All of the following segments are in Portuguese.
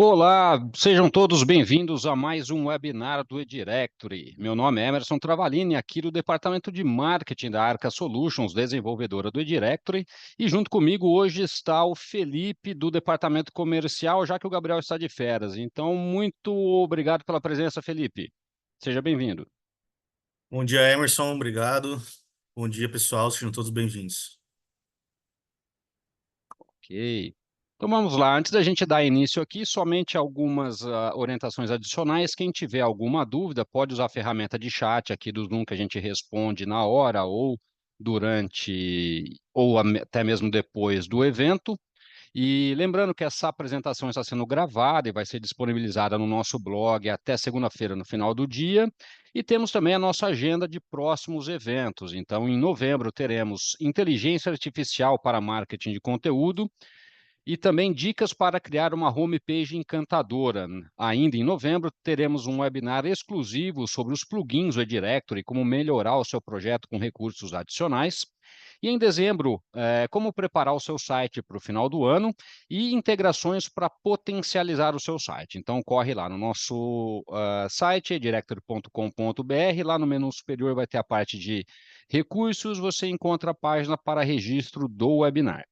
Olá, sejam todos bem-vindos a mais um webinar do eDirectory. Meu nome é Emerson Travalini, aqui do Departamento de Marketing da Arca Solutions, desenvolvedora do eDirectory, e junto comigo hoje está o Felipe, do Departamento Comercial, já que o Gabriel está de férias. Então, muito obrigado pela presença, Felipe. Seja bem-vindo. Bom dia, Emerson. Obrigado. Bom dia, pessoal. Sejam todos bem-vindos. Ok. Então vamos lá, antes da gente dar início aqui, somente algumas orientações adicionais. Quem tiver alguma dúvida, pode usar a ferramenta de chat aqui do Zoom, que a gente responde na hora ou durante, ou até mesmo depois do evento. E lembrando que essa apresentação está sendo gravada e vai ser disponibilizada no nosso blog até segunda-feira, no final do dia. E temos também a nossa agenda de próximos eventos. Então, em novembro, teremos Inteligência Artificial para Marketing de Conteúdo, e também dicas para criar uma homepage encantadora. Ainda em novembro, teremos um webinar exclusivo sobre os plugins do eDirectory, como melhorar o seu projeto com recursos adicionais. E em dezembro, como preparar o seu site para o final do ano e integrações para potencializar o seu site. Então, corre lá no nosso site, edirectory.com.br, lá no menu superior vai ter a parte de recursos, você encontra a página para registro do webinar.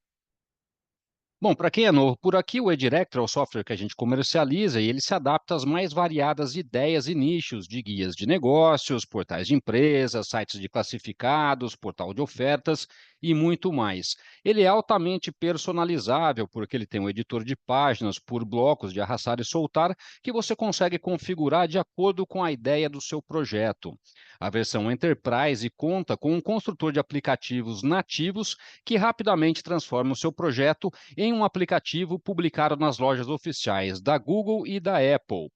Bom, para quem é novo por aqui, o eDirector é o software que a gente comercializa e ele se adapta às mais variadas ideias e nichos de guias de negócios, portais de empresas, sites de classificados, portal de ofertas e muito mais. Ele é altamente personalizável porque ele tem um editor de páginas por blocos de arrastar e soltar que você consegue configurar de acordo com a ideia do seu projeto. A versão Enterprise conta com um construtor de aplicativos nativos que rapidamente transforma o seu projeto em um aplicativo publicado nas lojas oficiais da Google e da Apple.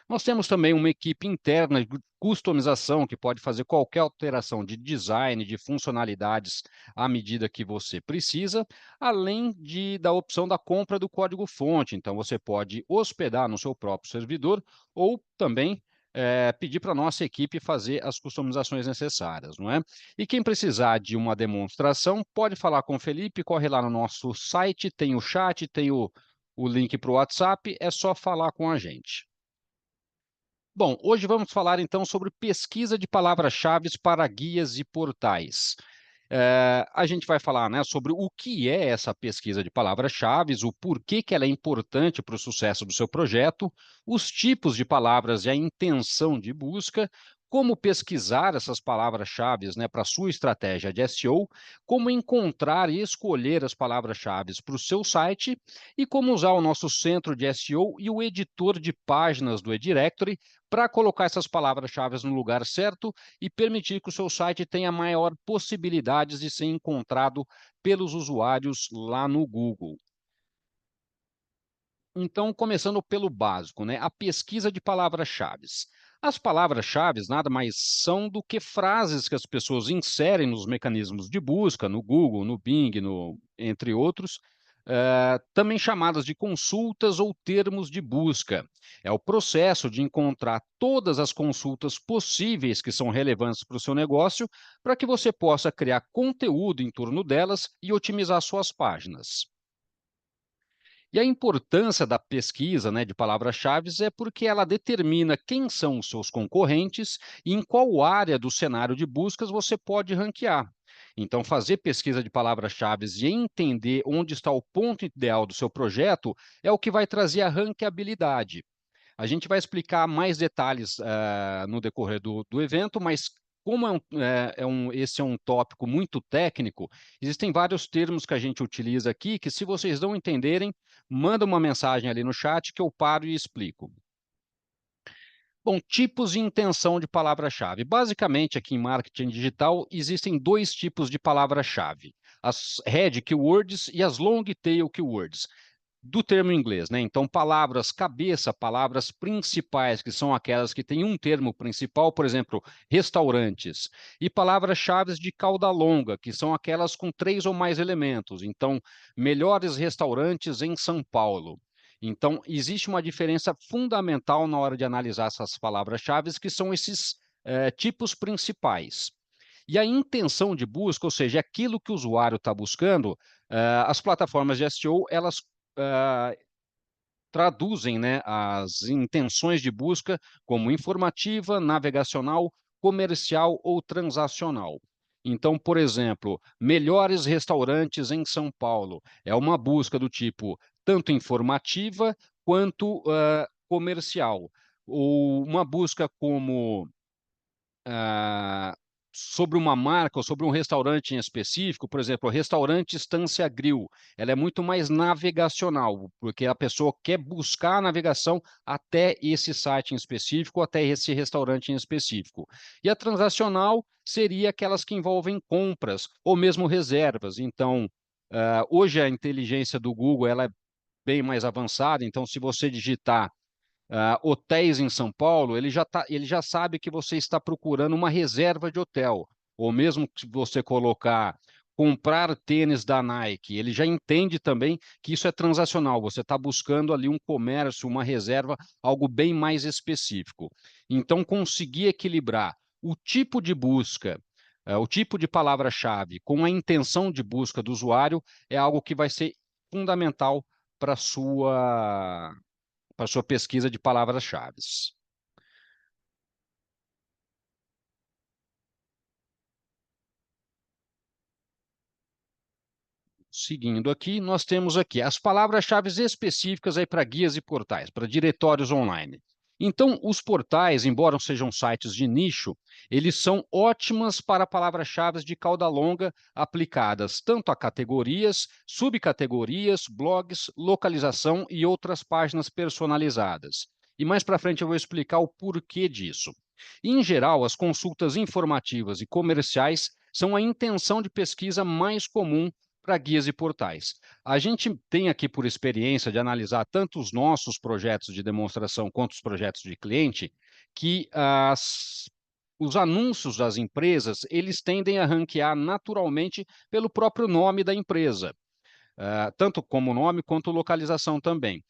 Nós temos também uma equipe interna de customização que pode fazer qualquer alteração de design, de funcionalidades à medida que você precisa, além da opção da compra do código-fonte. Então, você pode hospedar no seu próprio servidor ou também pedir para a nossa equipe fazer as customizações necessárias, não é? E quem precisar de uma demonstração, pode falar com o Felipe, corre lá no nosso site, tem o chat, tem o link para o WhatsApp, é só falar com a gente. Bom, hoje vamos falar então sobre pesquisa de palavras-chave para guias e portais. A gente vai falar, né, sobre o que é essa pesquisa de palavras-chave, o porquê que ela é importante para o sucesso do seu projeto, os tipos de palavras e a intenção de busca, como pesquisar essas palavras-chave, né, para a sua estratégia de SEO, como encontrar e escolher as palavras-chave para o seu site e como usar o nosso centro de SEO e o editor de páginas do eDirectory para colocar essas palavras-chave no lugar certo e permitir que o seu site tenha maior possibilidades de ser encontrado pelos usuários lá no Google. Então, começando pelo básico, né? A pesquisa de palavras-chave. As palavras-chave nada mais são do que frases que as pessoas inserem nos mecanismos de busca, no Google, no Bing, entre outros, também chamadas de consultas ou termos de busca. É o processo de encontrar todas as consultas possíveis que são relevantes para o seu negócio, para que você possa criar conteúdo em torno delas e otimizar suas páginas. E a importância da pesquisa, né, de palavras-chave é porque ela determina quem são os seus concorrentes e em qual área do cenário de buscas você pode ranquear. Então, fazer pesquisa de palavras-chave e entender onde está o ponto ideal do seu projeto é o que vai trazer a ranqueabilidade. A gente vai explicar mais detalhes no decorrer do evento, mas como esse é um tópico muito técnico, existem vários termos que a gente utiliza aqui que, se vocês não entenderem, manda uma mensagem ali no chat que eu paro e explico. Bom, tipos de intenção de palavra-chave. Basicamente, aqui em marketing digital, existem dois tipos de palavra-chave: as head keywords e as long tail keywords do termo em inglês, né? Então, palavras cabeça, palavras principais, que são aquelas que têm um termo principal, por exemplo, restaurantes, e palavras-chave de cauda longa, que são aquelas com 3 ou mais elementos. Então, melhores restaurantes em São Paulo. Então, existe uma diferença fundamental na hora de analisar essas palavras-chave, que são esses tipos principais. E a intenção de busca, ou seja, aquilo que o usuário está buscando, as plataformas de SEO, elas traduzem, né, as intenções de busca como informativa, navegacional, comercial ou transacional. Então, por exemplo, melhores restaurantes em São Paulo é uma busca do tipo tanto informativa quanto comercial. Ou uma busca como ah, sobre uma marca ou sobre um restaurante em específico, por exemplo, o restaurante Estância Grill, ela é muito mais navegacional, porque a pessoa quer buscar a navegação até esse site em específico, até esse restaurante em específico. E a transacional seria aquelas que envolvem compras ou mesmo reservas. Então, hoje a inteligência do Google ela é bem mais avançada, então se você digitar hotéis em São Paulo, ele já sabe que você está procurando uma reserva de hotel. Ou mesmo se você colocar comprar tênis da Nike, ele já entende também que isso é transacional. Você está buscando ali um comércio, uma reserva, algo bem mais específico. Então, conseguir equilibrar o tipo de busca, o tipo de palavra-chave com a intenção de busca do usuário é algo que vai ser fundamental para a sua pesquisa de palavras-chave. Seguindo aqui, nós temos aqui as palavras-chave específicas aí para guias e portais, para diretórios online. Então, os portais, embora sejam sites de nicho, eles são ótimas para palavras-chave de cauda longa aplicadas tanto a categorias, subcategorias, blogs, localização e outras páginas personalizadas. E mais para frente eu vou explicar o porquê disso. Em geral, as consultas informativas e comerciais são a intenção de pesquisa mais comum para guias e portais. A gente tem aqui por experiência de analisar tanto os nossos projetos de demonstração quanto os projetos de cliente, que os anúncios das empresas, eles tendem a ranquear naturalmente pelo próprio nome da empresa, tanto como nome quanto localização também.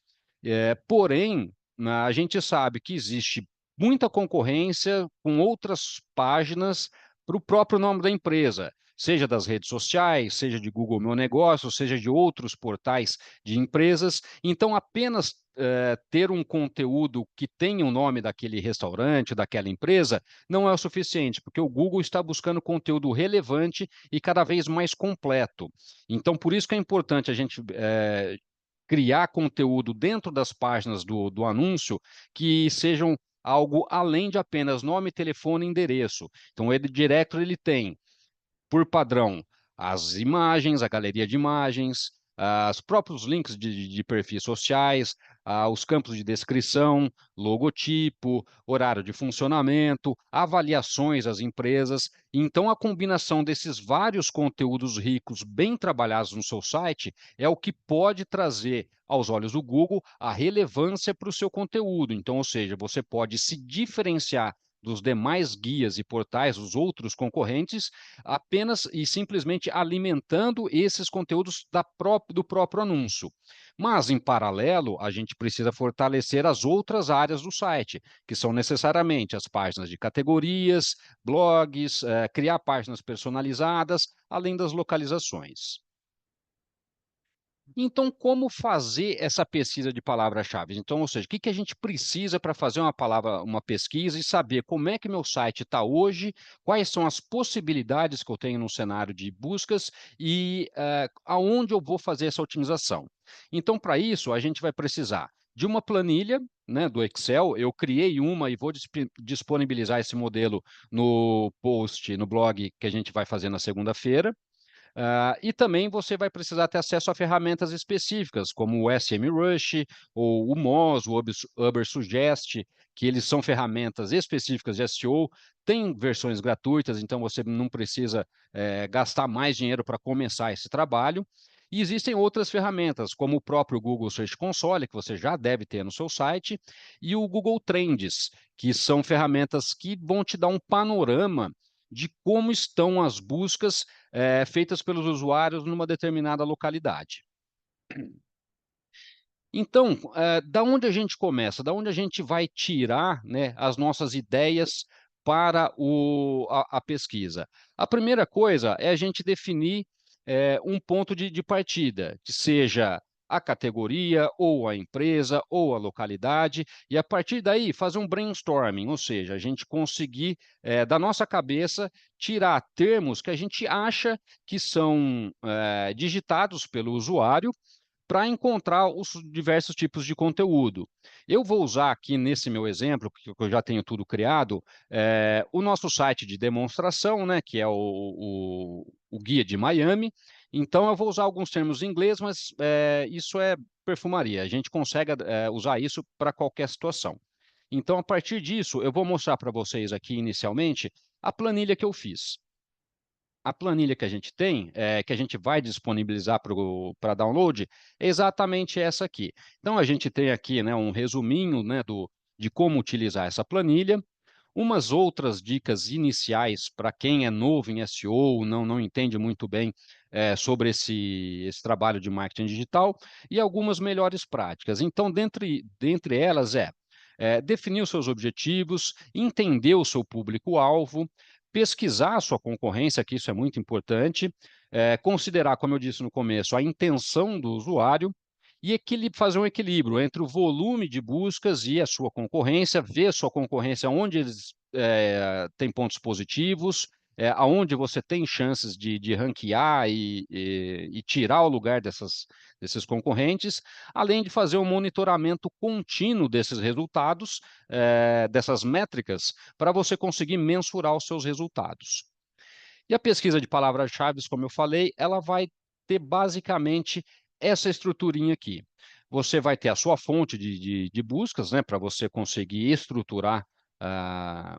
Porém, a gente sabe que existe muita concorrência com outras páginas para o próprio nome da empresa, seja das redes sociais, seja de Google Meu Negócio, seja de outros portais de empresas. Então, apenas ter um conteúdo que tenha o nome daquele restaurante, daquela empresa, não é o suficiente, porque o Google está buscando conteúdo relevante e cada vez mais completo. Então, por isso que é importante a gente criar conteúdo dentro das páginas do anúncio que sejam algo além de apenas nome, telefone e endereço. Então, ele direto ele tem por padrão, as imagens, a galeria de imagens, os próprios links de perfis sociais, os campos de descrição, logotipo, horário de funcionamento, avaliações às empresas. Então, a combinação desses vários conteúdos ricos, bem trabalhados no seu site, é o que pode trazer aos olhos do Google a relevância para o seu conteúdo. Então, ou seja, você pode se diferenciar dos demais guias e portais, os outros concorrentes, apenas e simplesmente alimentando esses conteúdos do próprio anúncio. Mas, em paralelo, a gente precisa fortalecer as outras áreas do site, que são necessariamente as páginas de categorias, blogs, criar páginas personalizadas, além das localizações. Então, como fazer essa pesquisa de palavras-chave? Então, ou seja, o que que a gente precisa para fazer uma pesquisa e saber como é que meu site está hoje, quais são as possibilidades que eu tenho no cenário de buscas e aonde eu vou fazer essa otimização. Então, para isso, a gente vai precisar de uma planilha, né, do Excel. Eu criei uma e vou disponibilizar esse modelo no post, no blog que a gente vai fazer na segunda-feira. E também você vai precisar ter acesso a ferramentas específicas, como o SEMrush, ou o Moz, o Ubersuggest, que eles são ferramentas específicas de SEO, tem versões gratuitas, então você não precisa gastar mais dinheiro para começar esse trabalho. E existem outras ferramentas, como o próprio Google Search Console, que você já deve ter no seu site, e o Google Trends, que são ferramentas que vão te dar um panorama de como estão as buscas feitas pelos usuários numa determinada localidade. Então, da onde a gente começa? Da onde a gente vai tirar, né, as nossas ideias para a pesquisa? A primeira coisa é a gente definir um ponto de partida, que seja a categoria, ou a empresa, ou a localidade, e a partir daí fazer um brainstorming, ou seja, a gente conseguir, da nossa cabeça, tirar termos que a gente acha que são digitados pelo usuário, para encontrar os diversos tipos de conteúdo. Eu vou usar aqui nesse meu exemplo, que eu já tenho tudo criado, o nosso site de demonstração, né, que é o Guia de Miami. Então, eu vou usar alguns termos em inglês, mas isso é perfumaria. A gente consegue usar isso para qualquer situação. Então, a partir disso, eu vou mostrar para vocês aqui inicialmente a planilha que eu fiz. A planilha que a gente tem, que a gente vai disponibilizar para download, é exatamente essa aqui. Então, a gente tem aqui, né, um resuminho, né, de como utilizar essa planilha, umas outras dicas iniciais para quem é novo em SEO, não entende muito bem sobre esse trabalho de marketing digital, e algumas melhores práticas. Então, dentre elas definir os seus objetivos, entender o seu público-alvo, pesquisar a sua concorrência, que isso é muito importante, considerar, como eu disse no começo, a intenção do usuário e fazer um equilíbrio entre o volume de buscas e a sua concorrência, ver a sua concorrência onde eles têm pontos positivos, aonde você tem chances de ranquear e tirar o lugar desses concorrentes, além de fazer um monitoramento contínuo desses resultados, dessas métricas, para você conseguir mensurar os seus resultados. E a pesquisa de palavras-chave, como eu falei, ela vai ter basicamente essa estruturinha aqui. Você vai ter a sua fonte de buscas, né, para você conseguir estruturar ah,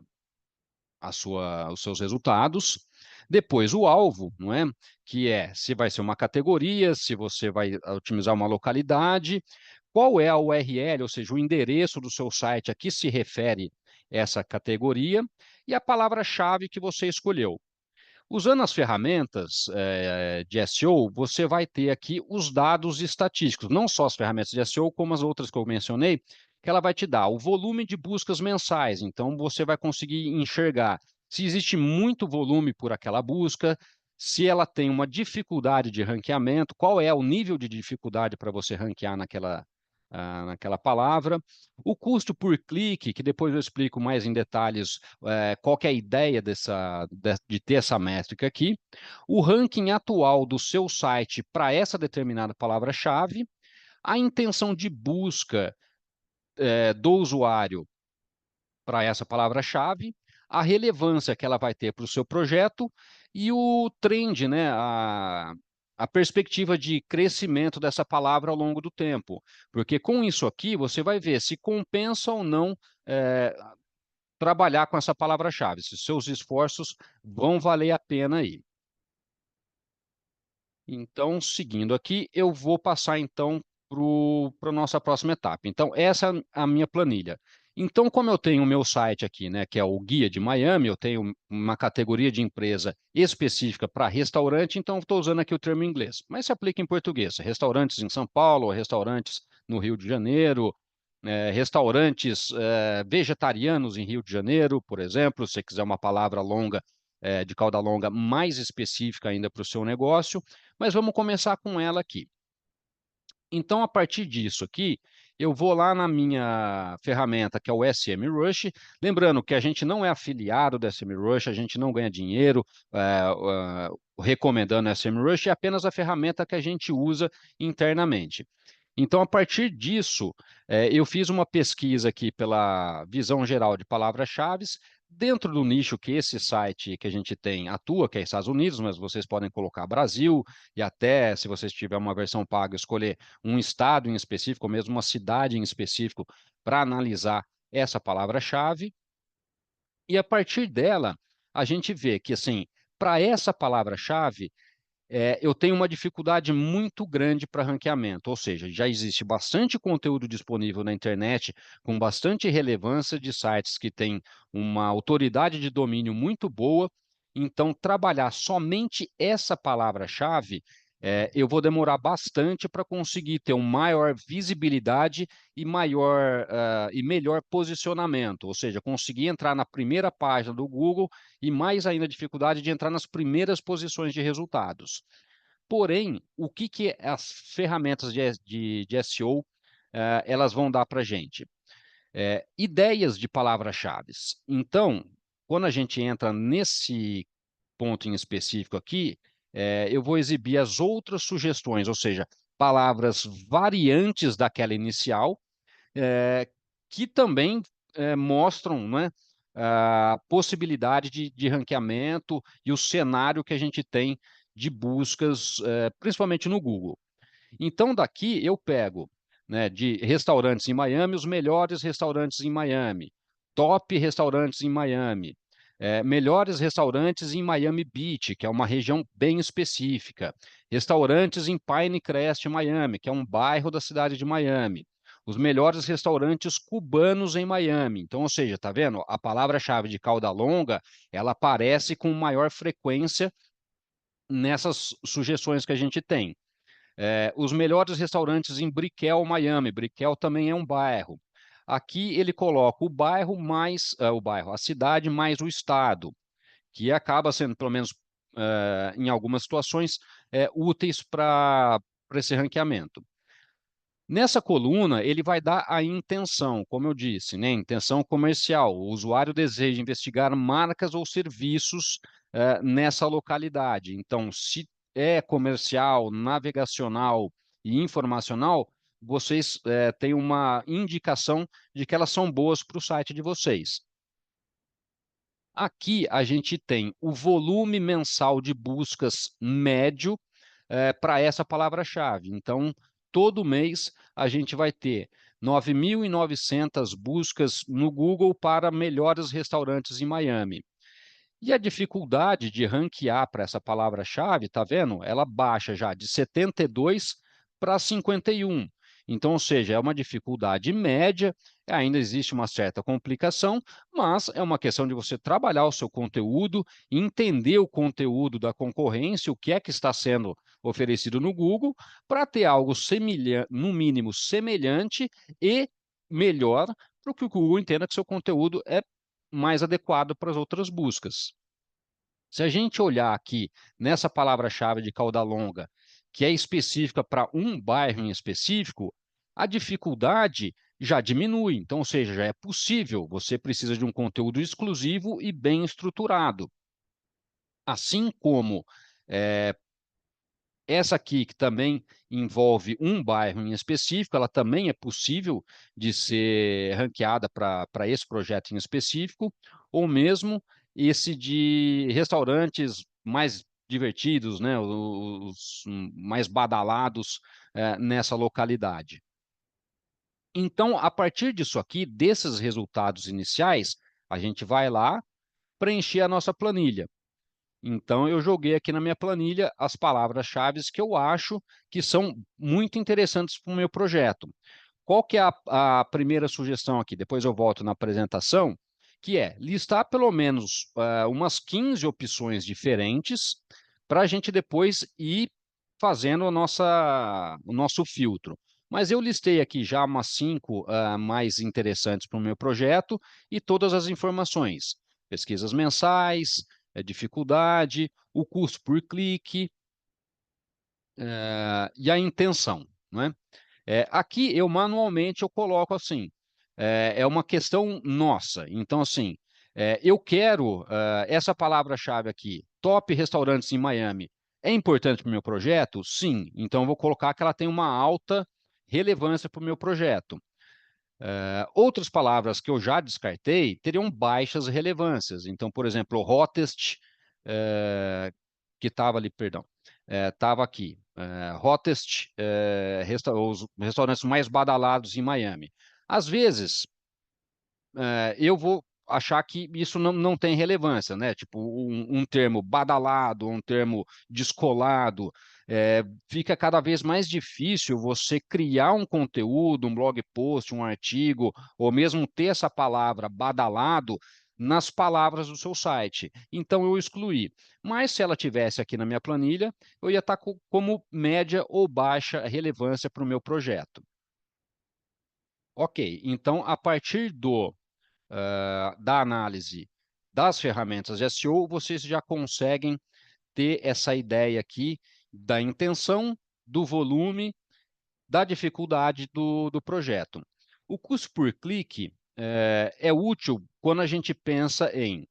os seus resultados. Depois o alvo, não é? Que é se vai ser uma categoria, se você vai otimizar uma localidade, qual é a URL, ou seja, o endereço do seu site a que se refere essa categoria, e a palavra-chave que você escolheu. Usando as ferramentas de SEO, você vai ter aqui os dados estatísticos, não só as ferramentas de SEO, como as outras que eu mencionei, que ela vai te dar o volume de buscas mensais. Então, você vai conseguir enxergar se existe muito volume por aquela busca, se ela tem uma dificuldade de ranqueamento, qual é o nível de dificuldade para você ranquear naquela palavra, o custo por clique, que depois eu explico mais em detalhes qual que é a ideia de ter essa métrica aqui, o ranking atual do seu site para essa determinada palavra-chave, a intenção de busca do usuário para essa palavra-chave, a relevância que ela vai ter para o seu projeto e o trend, né, a perspectiva de crescimento dessa palavra ao longo do tempo. Porque com isso aqui, você vai ver se compensa ou não trabalhar com essa palavra-chave, se seus esforços vão valer a pena aí. Então, seguindo aqui, eu vou passar então para a nossa próxima etapa. Então, essa é a minha planilha. Então, como eu tenho o meu site aqui, né, que é o Guia de Miami, eu tenho uma categoria de empresa específica para restaurante, então estou usando aqui o termo em inglês, mas se aplica em português. Restaurantes em São Paulo, restaurantes no Rio de Janeiro, restaurantes vegetarianos em Rio de Janeiro, por exemplo, se você quiser uma palavra longa, de cauda longa, mais específica ainda para o seu negócio, mas vamos começar com ela aqui. Então, a partir disso aqui, eu vou lá na minha ferramenta, que é o SEMrush. Lembrando que a gente não é afiliado do SEMrush, a gente não ganha dinheiro recomendando o SEMrush, é apenas a ferramenta que a gente usa internamente. Então, a partir disso, eu fiz uma pesquisa aqui pela visão geral de palavras-chave, dentro do nicho que esse site que a gente tem atua, que é Estados Unidos, mas vocês podem colocar Brasil, e até, se vocês tiverem uma versão paga, escolher um estado em específico, ou mesmo uma cidade em específico, para analisar essa palavra-chave. E a partir dela, a gente vê que, assim, para essa palavra-chave, eu tenho uma dificuldade muito grande para ranqueamento, ou seja, já existe bastante conteúdo disponível na internet, com bastante relevância de sites que têm uma autoridade de domínio muito boa, então trabalhar somente essa palavra-chave, eu vou demorar bastante para conseguir ter uma maior visibilidade e e melhor posicionamento, ou seja, conseguir entrar na primeira página do Google e mais ainda a dificuldade de entrar nas primeiras posições de resultados. Porém, o que, que as ferramentas de SEO elas vão dar para a gente? Ideias de palavras-chave. Então, quando a gente entra nesse ponto em específico aqui, eu vou exibir as outras sugestões, ou seja, palavras variantes daquela inicial, que também mostram, né, a possibilidade de ranqueamento e o cenário que a gente tem de buscas, principalmente no Google. Então, daqui eu pego, né, de restaurantes em Miami, os melhores restaurantes em Miami, top restaurantes em Miami, melhores restaurantes em Miami Beach, que é uma região bem específica, restaurantes em Pinecrest, Miami, que é um bairro da cidade de Miami, os melhores restaurantes cubanos em Miami. Então, ou seja, tá vendo? A palavra-chave de cauda longa, ela aparece com maior frequência nessas sugestões que a gente tem. Os melhores restaurantes em Brickell, Miami. Brickell também é um bairro. Aqui ele coloca o bairro mais a cidade mais o estado, que acaba sendo, pelo menos em algumas situações, úteis para esse ranqueamento. Nessa coluna, ele vai dar a intenção, como eu disse, né? Intenção comercial. O usuário deseja investigar marcas ou serviços nessa localidade. Então, se é comercial, navegacional e informacional, vocês têm uma indicação de que elas são boas para o site de vocês. Aqui a gente tem o volume mensal de buscas médio para essa palavra-chave. Então, todo mês a gente vai ter 9.900 buscas no Google para melhores restaurantes em Miami. E a dificuldade de ranquear para essa palavra-chave, tá vendo? Ela baixa já de 72 para 51. Então, ou seja, é uma dificuldade média, ainda existe uma certa complicação, mas é uma questão de você trabalhar o seu conteúdo, entender o conteúdo da concorrência, o que é que está sendo oferecido no Google, para ter algo semelhante, no mínimo semelhante e melhor, para que o Google entenda que seu conteúdo é mais adequado para as outras buscas. Se a gente olhar aqui nessa palavra-chave de cauda longa, que é específica para um bairro em específico, a dificuldade já diminui. Então, ou seja, já é possível, você precisa de um conteúdo exclusivo e bem estruturado. Assim como essa aqui, que também envolve um bairro em específico, ela também é possível de ser ranqueada para esse projeto em específico, ou mesmo esse de restaurantes mais divertidos, né, os mais badalados nessa localidade. Então, a partir disso aqui, desses resultados iniciais, a gente vai lá preencher a nossa planilha. Então, eu joguei aqui na minha planilha as palavras-chave que eu acho que são muito interessantes para o meu projeto. Qual que é a primeira sugestão aqui? Depois eu volto na apresentação, que é listar pelo menos umas 15 opções diferentes para a gente depois ir fazendo o nosso filtro. Mas eu listei aqui já umas 5 mais interessantes para o meu projeto e todas as informações. Pesquisas mensais, dificuldade, o custo por clique e a intenção, né? Aqui eu manualmente eu coloco assim, é uma questão nossa. Então assim, eu quero essa palavra-chave aqui, top restaurantes em Miami. É importante para o meu projeto? Sim. Então eu vou colocar que ela tem uma alta relevância para o meu projeto. Outras palavras que eu já descartei teriam baixas relevâncias. Então, por exemplo, o hottest, que estava ali, perdão, estava aqui. Hottest, os restaurantes mais badalados em Miami. Às vezes, eu vou achar que isso não tem relevância, né? Tipo, um termo badalado, um termo descolado, fica cada vez mais difícil você criar um conteúdo, um blog post, um artigo, ou mesmo ter essa palavra badalado nas palavras do seu site. Então eu excluí. Mas se ela tivesse aqui na minha planilha, eu ia estar como média ou baixa relevância para o meu projeto. Ok, então a partir da análise das ferramentas de SEO, vocês já conseguem ter essa ideia aqui da intenção, do volume, da dificuldade do projeto. O custo por clique é útil quando a gente pensa em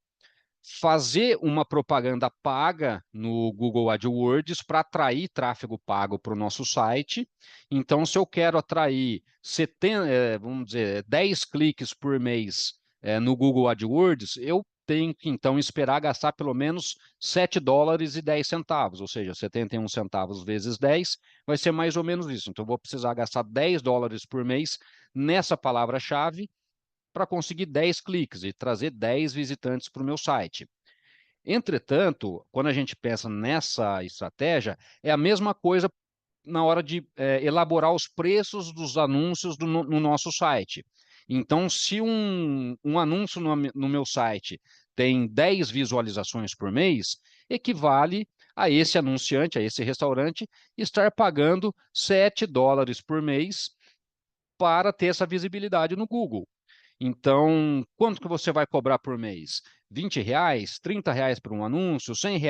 fazer uma propaganda paga no Google AdWords para atrair tráfego pago para o nosso site. Então, se eu quero atrair 70, vamos dizer, 10 cliques por mês no Google AdWords, eu tenho que, então, esperar gastar pelo menos $7,10, ou seja, 71 centavos vezes 10, vai ser mais ou menos isso. Então, eu vou precisar gastar $10 por mês nessa palavra-chave para conseguir 10 cliques e trazer 10 visitantes para o meu site. Entretanto, quando a gente pensa nessa estratégia, é a mesma coisa na hora de elaborar os preços dos anúncios no nosso site. Então, se um anúncio no meu site tem 10 visualizações por mês, equivale a esse anunciante, a esse restaurante, estar pagando $7 por mês para ter essa visibilidade no Google. Então, quanto que você vai cobrar por mês? R$ 20, R$ 30 por um anúncio, R$ 100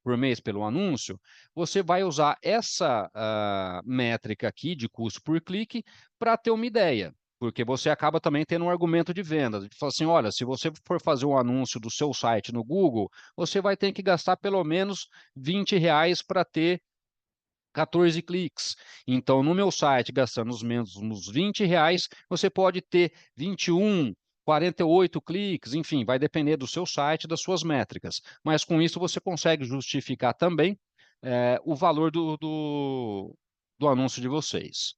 por mês pelo anúncio? Você vai usar essa métrica aqui de custo por clique para ter uma ideia, porque você acaba também tendo um argumento de venda. De falar assim, olha, se você for fazer um anúncio do seu site no Google, você vai ter que gastar pelo menos R$ 20 para ter 14 cliques. Então, no meu site, gastando os mesmos R$ 20, você pode ter 21, 48 cliques, enfim, vai depender do seu site, das suas métricas. Mas com isso você consegue justificar também o valor do anúncio de vocês.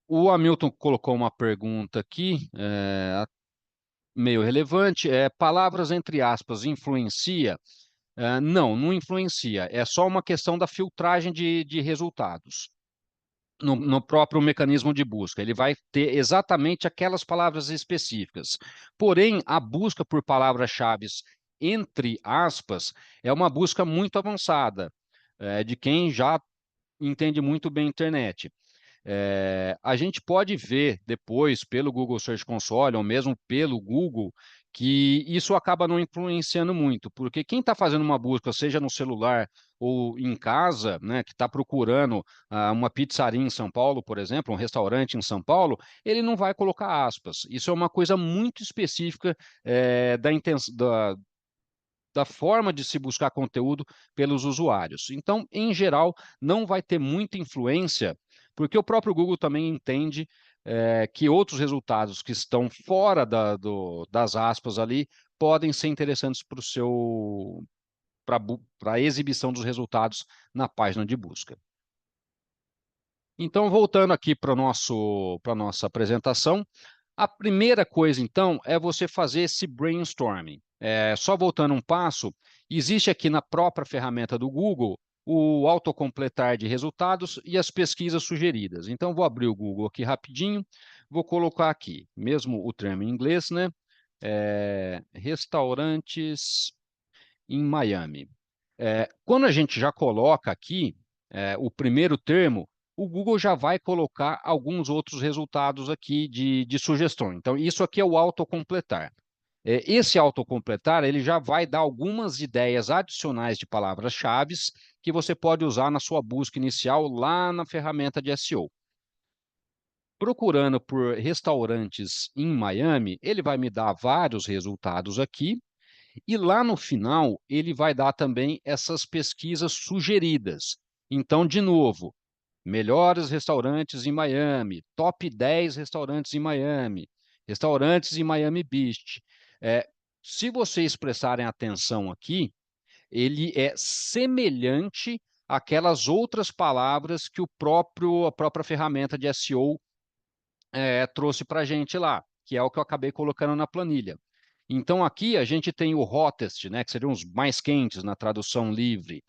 O Hamilton colocou uma pergunta aqui, meio relevante, palavras entre aspas influencia? Não, não influencia. É só uma questão da filtragem de resultados no próprio mecanismo de busca. Ele vai ter exatamente aquelas palavras específicas. Porém, a busca por palavras-chave entre aspas é uma busca muito avançada, de quem já entende muito bem a internet. A gente pode ver depois pelo Google Search Console ou mesmo pelo Google que isso acaba não influenciando muito, porque quem está fazendo uma busca, seja no celular ou em casa, né, que está procurando uma pizzaria em São Paulo, por exemplo, um restaurante em São Paulo, ele não vai colocar aspas. Isso é uma coisa muito específica da forma de se buscar conteúdo pelos usuários. Então, em geral, não vai ter muita influência, porque o próprio Google também entende que outros resultados que estão fora das aspas ali podem ser interessantes para o seu para a exibição dos resultados na página de busca. Então, voltando aqui para a nossa apresentação, a primeira coisa, então, é você fazer esse brainstorming. Só voltando um passo, existe aqui na própria ferramenta do Google o autocompletar de resultados e as pesquisas sugeridas. Então, vou abrir o Google aqui rapidinho, vou colocar aqui, mesmo o termo em inglês, né? Restaurantes em Miami. Quando a gente já coloca aqui o primeiro termo, o Google já vai colocar alguns outros resultados aqui de sugestão. Então, isso aqui é o autocompletar. Esse autocompletar, ele já vai dar algumas ideias adicionais de palavras-chave que você pode usar na sua busca inicial lá na ferramenta de SEO. Procurando por restaurantes em Miami, ele vai me dar vários resultados aqui, e lá no final, ele vai dar também essas pesquisas sugeridas. Então, de novo, melhores restaurantes em Miami, top 10 restaurantes em Miami, restaurantes em Miami Beach. Se vocês prestarem atenção aqui, ele é semelhante àquelas outras palavras que a própria ferramenta de SEO trouxe para a gente lá, que é o que eu acabei colocando na planilha. Então, aqui a gente tem o hottest, né, que seriam os mais quentes na tradução livre.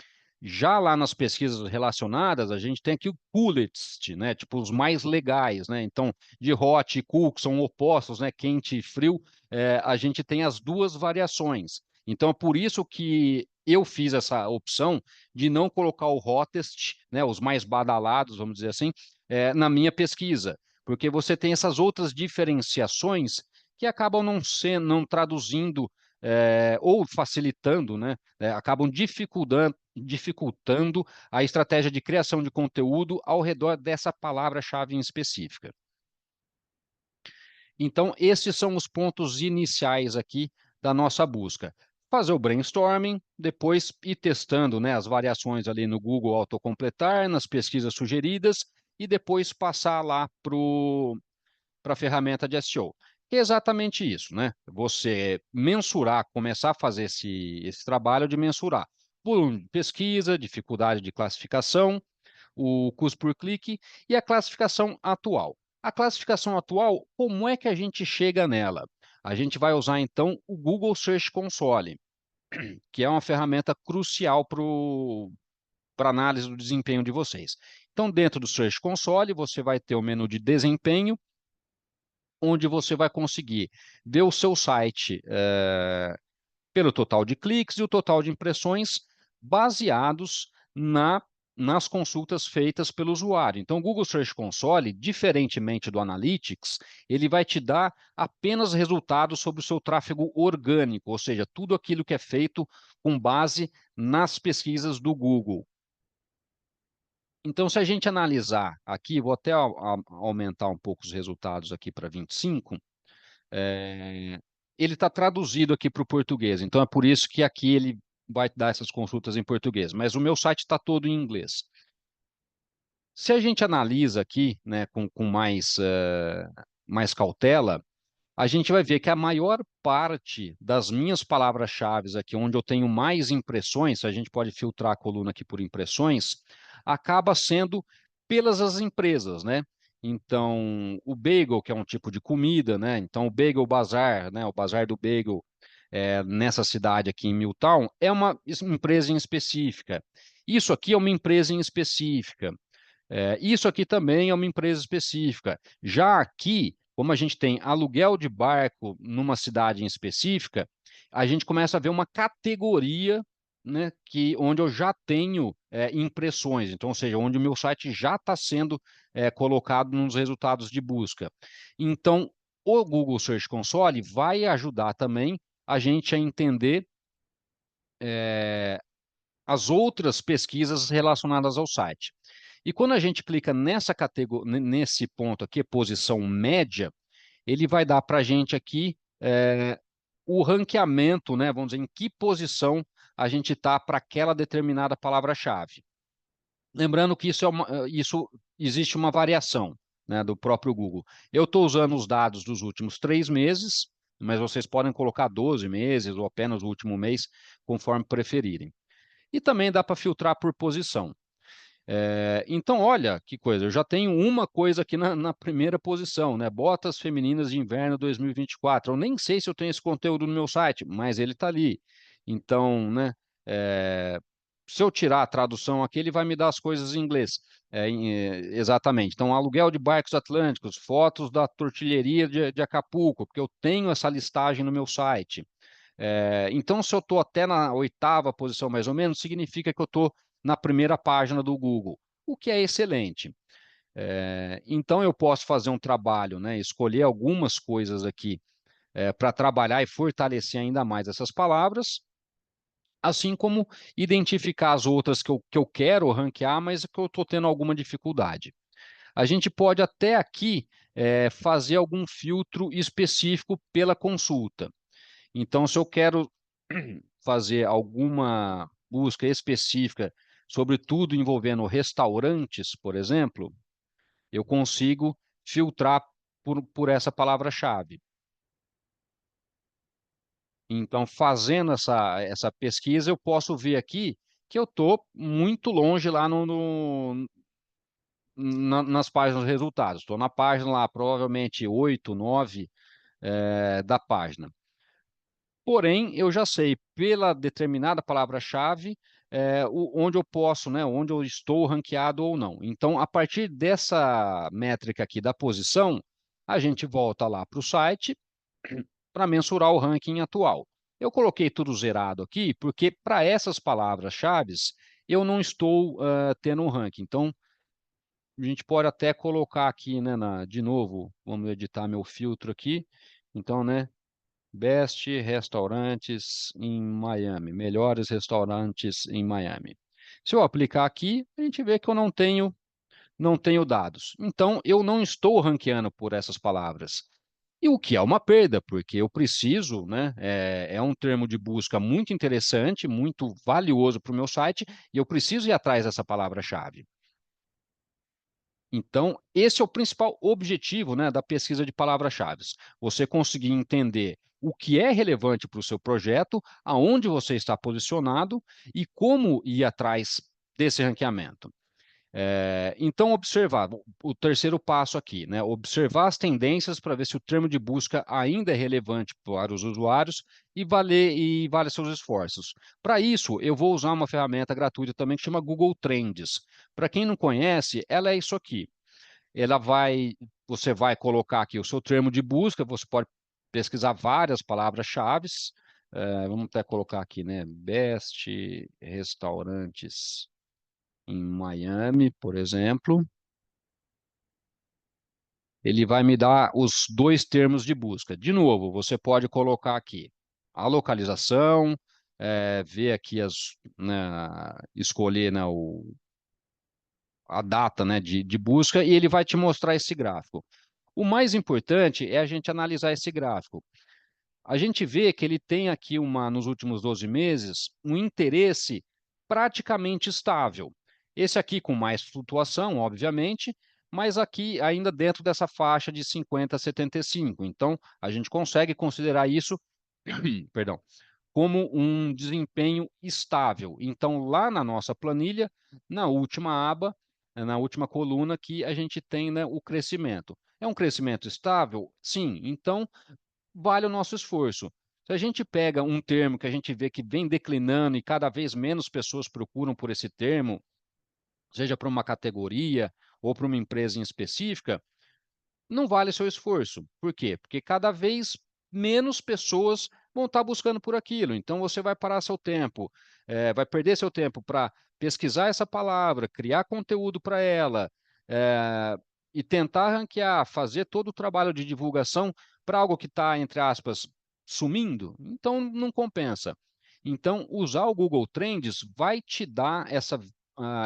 Já lá nas pesquisas relacionadas, a gente tem aqui o coolest, né, tipo os mais legais, né? Então, de hot e cool, que são opostos, né, quente e frio, a gente tem as duas variações. Então, é por isso que eu fiz essa opção de não colocar o hottest, né, os mais badalados, vamos dizer assim, na minha pesquisa, porque você tem essas outras diferenciações que acabam não traduzindo ou facilitando, né, acabam dificultando a estratégia de criação de conteúdo ao redor dessa palavra-chave em específica. Então, esses são os pontos iniciais aqui da nossa busca. Fazer o brainstorming, depois ir testando, né, as variações ali no Google Autocompletar, nas pesquisas sugeridas, e depois passar lá para a ferramenta de SEO. Que é exatamente isso, né? Você mensurar, começar a fazer esse trabalho de mensurar por pesquisa, dificuldade de classificação, o custo por clique e a classificação atual. A classificação atual, como é que a gente chega nela? A gente vai usar então o Google Search Console, que é uma ferramenta crucial para análise do desempenho de vocês. Então, dentro do Search Console, você vai ter o menu de desempenho, onde você vai conseguir ver o seu site pelo total de cliques e o total de impressões baseados nas consultas feitas pelo usuário. Então, o Google Search Console, diferentemente do Analytics, ele vai te dar apenas resultados sobre o seu tráfego orgânico, ou seja, tudo aquilo que é feito com base nas pesquisas do Google. Então, se a gente analisar aqui, vou até aumentar um pouco os resultados aqui para 25, ele está traduzido aqui para o português, então é por isso que aqui ele vai dar essas consultas em português, mas o meu site está todo em inglês. Se a gente analisa aqui, né, com mais cautela, a gente vai ver que a maior parte das minhas palavras-chave aqui, onde eu tenho mais impressões, a gente pode filtrar a coluna aqui por impressões, acaba sendo pelas as empresas, né? Então, o bagel, que é um tipo de comida, né? Então, o Bagel Bazar, né? O Bazar do Bagel, nessa cidade aqui em Milltown, é uma empresa em específica. Isso aqui é uma empresa em específica. Isso aqui também é uma empresa específica. Já aqui, como a gente tem aluguel de barco numa cidade em específica, a gente começa a ver uma categoria, né, onde eu já tenho impressões, então, ou seja, onde o meu site já está sendo colocado nos resultados de busca. Então, o Google Search Console vai ajudar também a gente a entender as outras pesquisas relacionadas ao site. E quando a gente clica nessa categoria, nesse ponto aqui, posição média, ele vai dar para a gente aqui o ranqueamento, né? Vamos dizer, em que posição a gente está para aquela determinada palavra-chave. Lembrando que isso existe uma variação, né, do próprio Google. Eu estou usando os dados dos últimos 3 meses, mas vocês podem colocar 12 meses ou apenas o último mês, conforme preferirem. E também dá para filtrar por posição. Então, olha que coisa, eu já tenho uma coisa aqui na primeira posição, né? Botas femininas de inverno 2024. Eu nem sei se eu tenho esse conteúdo no meu site, mas ele está ali. Então, né? é, Se eu tirar a tradução aqui, ele vai me dar as coisas em inglês. Exatamente. Então, aluguel de barcos atlânticos, fotos da tortilheria de Acapulco, porque eu tenho essa listagem no meu site. Então, se eu estou até na 8ª posição, mais ou menos, significa que eu estou na primeira página do Google, o que é excelente. Então, eu posso fazer um trabalho, né, escolher algumas coisas aqui para trabalhar e fortalecer ainda mais essas palavras, assim como identificar as outras que eu quero ranquear, mas que eu estou tendo alguma dificuldade. A gente pode até aqui fazer algum filtro específico pela consulta. Então, se eu quero fazer alguma busca específica sobre tudo envolvendo restaurantes, por exemplo, eu consigo filtrar por essa palavra-chave. Então, fazendo essa pesquisa, eu posso ver aqui que eu estou muito longe lá nas páginas de resultados. Estou na página lá, provavelmente 8, 9 da página. Porém, eu já sei, pela determinada palavra-chave, onde eu posso, né, onde eu estou ranqueado ou não. Então, a partir dessa métrica aqui da posição, a gente volta lá para o site para mensurar o ranking atual. Eu coloquei tudo zerado aqui, porque para essas palavras-chave, eu não estou tendo um ranking. Então, a gente pode até colocar aqui, né, de novo, vamos editar meu filtro aqui. Então, né, Best restaurantes em Miami, melhores restaurantes em Miami. Se eu aplicar aqui, a gente vê que eu não tenho dados. Então, eu não estou ranqueando por essas palavras. E o que é uma perda, porque eu preciso, né? É um termo de busca muito interessante, muito valioso para o meu site, e eu preciso ir atrás dessa palavra-chave. Então, esse é o principal objetivo, né, da pesquisa de palavras-chave. Você conseguir entender o que é relevante para o seu projeto, aonde você está posicionado e como ir atrás desse ranqueamento. Então, observar, o terceiro passo aqui, né? Observar as tendências para ver se o termo de busca ainda é relevante para os usuários e vale seus esforços. Para isso, eu vou usar uma ferramenta gratuita também que chama Google Trends. Para quem não conhece, ela é isso aqui. Você vai colocar aqui o seu termo de busca, você pode pesquisar várias palavras-chave. Vamos até colocar aqui, né? Best restaurantes em Miami, por exemplo, ele vai me dar os dois termos de busca. De novo, você pode colocar aqui a localização, ver aqui escolher, né, a data, né, de busca, e ele vai te mostrar esse gráfico. O mais importante é a gente analisar esse gráfico. A gente vê que ele tem aqui nos últimos 12 meses, um interesse praticamente estável. Esse aqui com mais flutuação, obviamente, mas aqui ainda dentro dessa faixa de 50 a 75. Então, a gente consegue considerar isso, perdão, como um desempenho estável. Então, lá na nossa planilha, na última aba, na última coluna, que a gente tem, né, o crescimento. É um crescimento estável? Sim. Então, vale o nosso esforço. Se a gente pega um termo que a gente vê que vem declinando e cada vez menos pessoas procuram por esse termo, seja para uma categoria ou para uma empresa em específica, não vale seu esforço. Por quê? Porque cada vez menos pessoas vão estar buscando por aquilo. Então você vai parar seu tempo, vai perder seu tempo para pesquisar essa palavra, criar conteúdo para ela, é, e tentar ranquear, fazer todo o trabalho de divulgação para algo que está, entre aspas, sumindo. Então não compensa. Então, usar o Google Trends vai te dar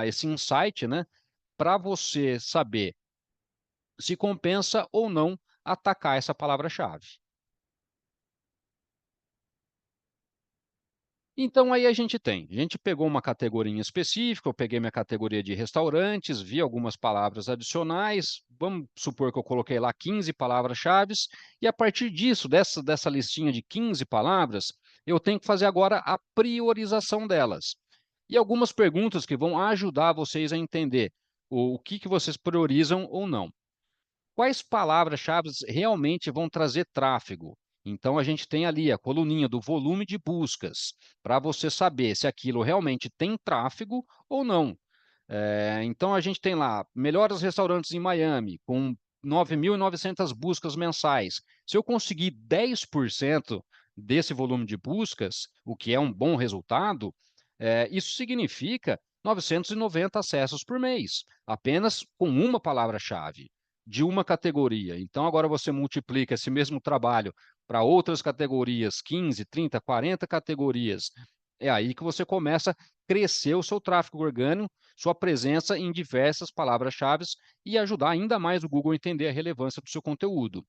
esse insight, né, para você saber se compensa ou não atacar essa palavra-chave. Então, aí a gente pegou uma categoria em específica, eu peguei minha categoria de restaurantes, vi algumas palavras adicionais, vamos supor que eu coloquei lá 15 palavras-chave, e a partir disso, dessa listinha de 15 palavras, eu tenho que fazer agora a priorização delas. E algumas perguntas que vão ajudar vocês a entender o que vocês priorizam ou não. Quais palavras-chave realmente vão trazer tráfego? Então, a gente tem ali a coluninha do volume de buscas, para você saber se aquilo realmente tem tráfego ou não. Então, a gente tem lá, melhores restaurantes em Miami, com 9.900 buscas mensais. Se eu conseguir 10% desse volume de buscas, o que é um bom resultado, isso significa 990 acessos por mês, apenas com uma palavra-chave de uma categoria. Então, agora você multiplica esse mesmo trabalho para outras categorias, 15, 30, 40 categorias. É aí que você começa a crescer o seu tráfego orgânico, sua presença em diversas palavras-chave e ajudar ainda mais o Google a entender a relevância do seu conteúdo.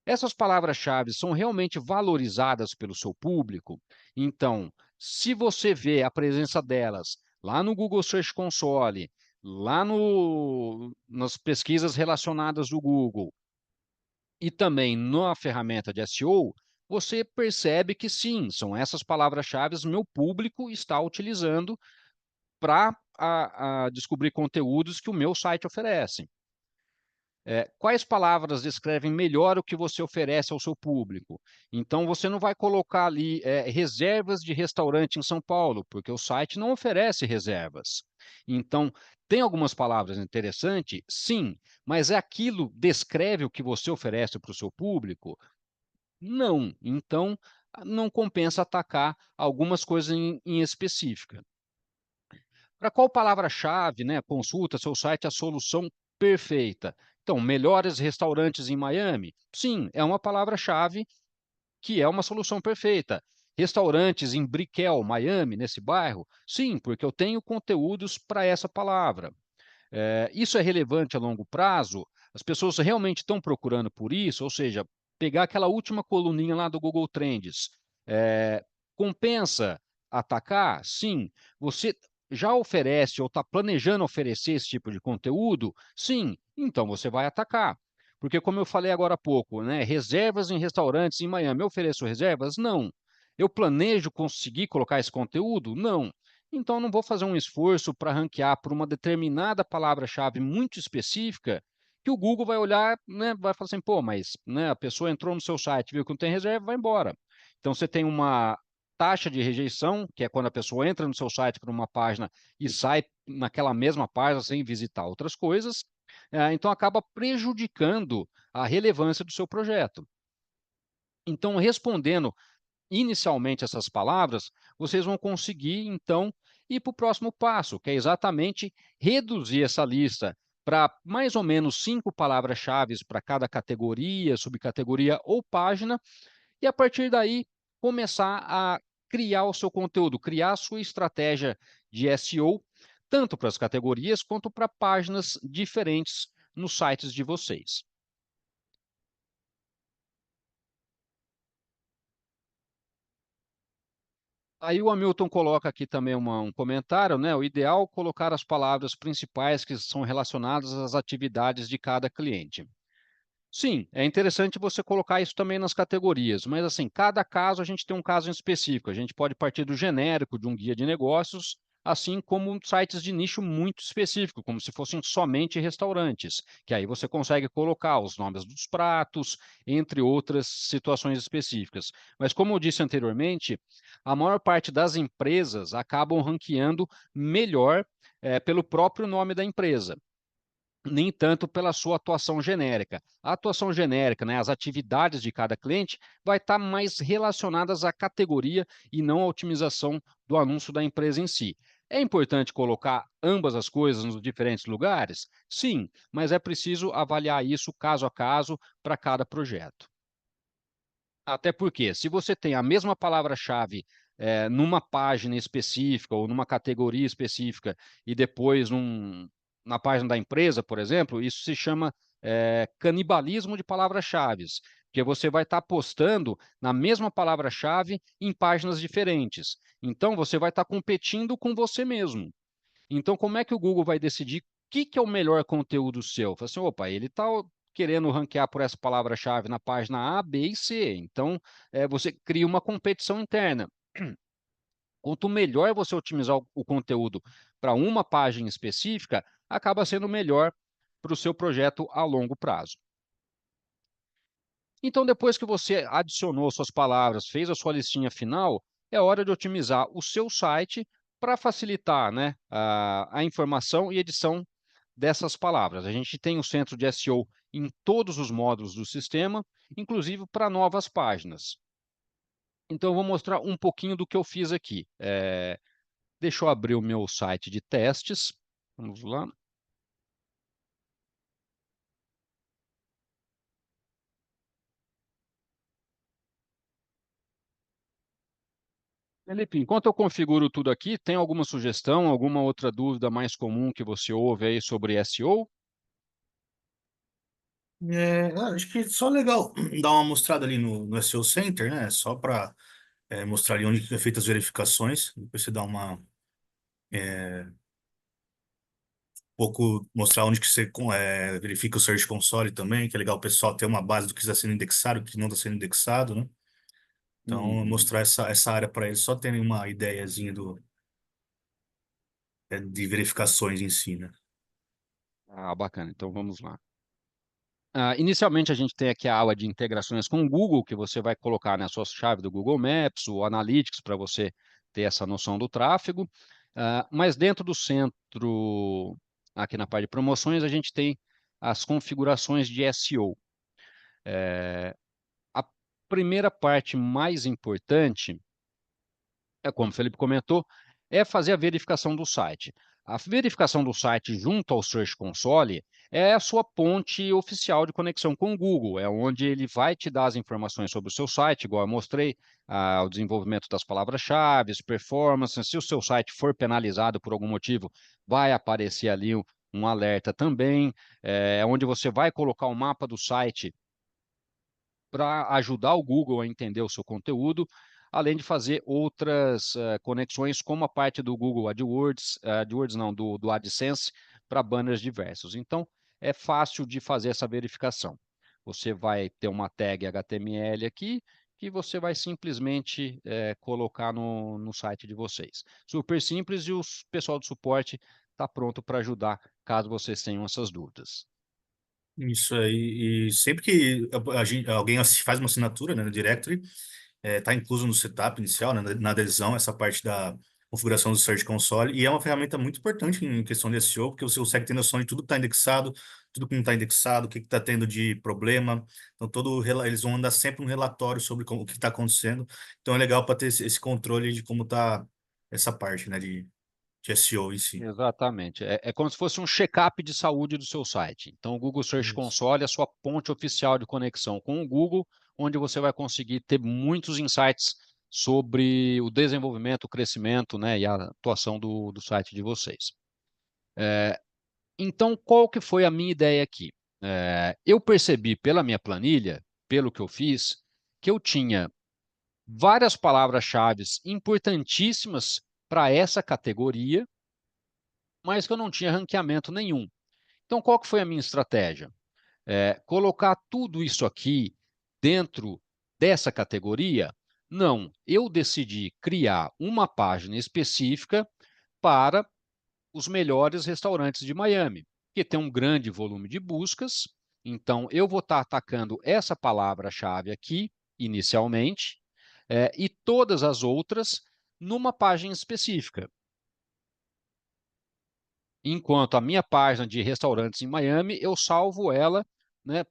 Essas palavras-chave são realmente valorizadas pelo seu público? Então, se você vê a presença delas lá no Google Search Console, lá nas pesquisas relacionadas do Google e também na ferramenta de SEO, você percebe que sim, são essas palavras-chave que meu público está utilizando para descobrir conteúdos que o meu site oferece. Quais palavras descrevem melhor o que você oferece ao seu público? Então, você não vai colocar ali reservas de restaurante em São Paulo, porque o site não oferece reservas. Então, tem algumas palavras interessantes? Sim, mas aquilo descreve o que você oferece para o seu público? Não. Então, não compensa atacar algumas coisas em específica. Para qual palavra-chave, né, consulta seu site a solução perfeita? Então, melhores restaurantes em Miami? Sim, é uma palavra-chave que é uma solução perfeita. Restaurantes em Brickell, Miami, nesse bairro? Sim, porque eu tenho conteúdos para essa palavra. Isso é relevante a longo prazo? As pessoas realmente estão procurando por isso? Ou seja, pegar aquela última coluninha lá do Google Trends. É, compensa atacar? Sim. Você já oferece ou está planejando oferecer esse tipo de conteúdo? Sim. Então você vai atacar. Porque, como eu falei agora há pouco, né, reservas em restaurantes em Miami, eu ofereço reservas? Não. Eu planejo conseguir colocar esse conteúdo? Não. Então, não vou fazer um esforço para ranquear por uma determinada palavra-chave muito específica, que o Google vai olhar, né, vai falar assim, pô, mas né, a pessoa entrou no seu site, viu que não tem reserva, vai embora. Então, você tem uma taxa de rejeição, que é quando a pessoa entra no seu site por uma página e sai naquela mesma página sem visitar outras coisas. Então, acaba prejudicando a relevância do seu projeto. Então, respondendo inicialmente essas palavras, vocês vão conseguir, então, ir para o próximo passo, que é exatamente reduzir essa lista para mais ou menos 5 palavras-chave para cada categoria, subcategoria ou página, e a partir daí começar a criar o seu conteúdo, criar a sua estratégia de SEO, tanto para as categorias quanto para páginas diferentes nos sites de vocês. Aí o Hamilton coloca aqui também um comentário, né? O ideal é colocar as palavras principais que são relacionadas às atividades de cada cliente. Sim, é interessante você colocar isso também nas categorias, mas assim, cada caso a gente tem um caso em específico. A gente pode partir do genérico de um guia de negócios, assim como sites de nicho muito específico, como se fossem somente restaurantes, que aí você consegue colocar os nomes dos pratos, entre outras situações específicas. Mas como eu disse anteriormente, a maior parte das empresas acabam ranqueando melhor pelo próprio nome da empresa, nem tanto pela sua atuação genérica. A atuação genérica, né, as atividades de cada cliente, vai estar mais relacionadas à categoria e não à otimização do anúncio da empresa em si. É importante colocar ambas as coisas nos diferentes lugares? Sim, mas é preciso avaliar isso caso a caso para cada projeto. Até porque, se você tem a mesma palavra-chave numa página específica ou numa categoria específica e depois na página da empresa, por exemplo, isso se chama canibalismo de palavras-chave, porque você vai estar postando na mesma palavra-chave em páginas diferentes. Então, você vai estar competindo com você mesmo. Então, como é que o Google vai decidir o que é o melhor conteúdo seu? Fala assim, opa, ele está querendo ranquear por essa palavra-chave na página A, B e C. Então, você cria uma competição interna. Quanto melhor você otimizar o conteúdo para uma página específica, acaba sendo melhor para o seu projeto a longo prazo. Então, depois que você adicionou suas palavras, fez a sua listinha final, é hora de otimizar o seu site para facilitar, né, a informação e edição dessas palavras. A gente tem o centro de SEO em todos os módulos do sistema, inclusive para novas páginas. Então, eu vou mostrar um pouquinho do que eu fiz aqui. Deixa eu abrir o meu site de testes. Vamos lá. Felipe, enquanto eu configuro tudo aqui, tem alguma sugestão, alguma outra dúvida mais comum que você ouve aí sobre SEO? Acho que só legal dar uma mostrada ali no SEO Center, né? Só para mostrar ali onde que é feitas as verificações. Depois você dá pouco, mostrar onde que você verifica o Search Console também, que é legal o pessoal ter uma base do que está sendo indexado, o que não está sendo indexado, né? Então, Uhum. mostrar essa área para eles, só terem uma ideiazinha de verificações em si, né? Ah, bacana. Então vamos lá. Inicialmente, a gente tem aqui a aba de integrações com o Google, que você vai colocar na sua chave do Google Maps, o Analytics, para você ter essa noção do tráfego. Mas dentro do centro, aqui na parte de promoções, a gente tem as configurações de SEO. A primeira parte mais importante, como o Felipe comentou, é fazer a verificação do site. A verificação do site junto ao Search Console é a sua ponte oficial de conexão com o Google, é onde ele vai te dar as informações sobre o seu site, igual eu mostrei, o desenvolvimento das palavras-chave, performance. Se o seu site for penalizado por algum motivo, vai aparecer ali um alerta também, onde você vai colocar o mapa do site para ajudar o Google a entender o seu conteúdo, além de fazer outras conexões, como a parte do Google AdWords, AdWords não, do AdSense, para banners diversos. Então, é fácil de fazer essa verificação. Você vai ter uma tag HTML aqui, que você vai simplesmente colocar no site de vocês. Super simples, e o pessoal do suporte está pronto para ajudar, caso vocês tenham essas dúvidas. Isso aí, e sempre que alguém faz uma assinatura, né, no Directory, tá incluso no setup inicial, né, na adesão, essa parte da configuração do Search Console, e é uma ferramenta muito importante em questão de SEO, porque você consegue ter noção de tudo que está indexado, tudo que não está indexado, o que está tendo de problema. Então, eles vão mandar sempre um relatório sobre o que está acontecendo. Então, é legal para ter esse controle de como está essa parte, né, de SEO em si. Exatamente. É como se fosse um check-up de saúde do seu site. Então, o Google Search Isso. Console é a sua ponte oficial de conexão com o Google, onde você vai conseguir ter muitos insights sobre o desenvolvimento, o crescimento, né, e a atuação do site de vocês. Então, qual que foi a minha ideia aqui? Eu percebi pela minha planilha, pelo que eu fiz, que eu tinha várias palavras-chave importantíssimas para essa categoria, mas que eu não tinha ranqueamento nenhum. Então, qual que foi a minha estratégia? Colocar tudo isso aqui dentro dessa categoria? Não, eu decidi criar uma página específica para os melhores restaurantes de Miami, que tem um grande volume de buscas. Então, eu vou estar atacando essa palavra-chave aqui, inicialmente, e todas as outras numa página específica. Enquanto a minha página de restaurantes em Miami, eu salvo ela, né,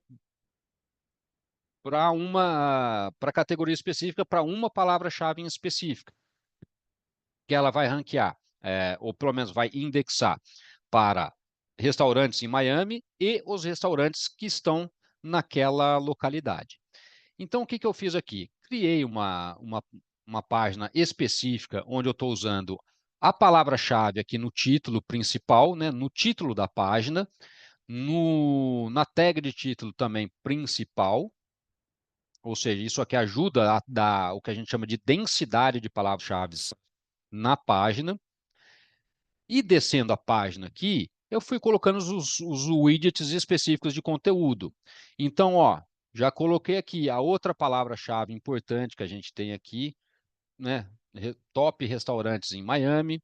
para categoria específica, para uma palavra-chave em específica, que ela vai ranquear, ou pelo menos vai indexar para restaurantes em Miami e os restaurantes que estão naquela localidade. Então, o que eu fiz aqui? Criei uma página específica onde eu estou usando a palavra-chave aqui no título principal, né, no título da página, na tag de título também principal, ou seja, isso aqui ajuda a dar o que a gente chama de densidade de palavras-chave na página. E descendo a página aqui, eu fui colocando os widgets específicos de conteúdo. Então, ó, já coloquei aqui a outra palavra-chave importante que a gente tem aqui, né? Top restaurantes em Miami.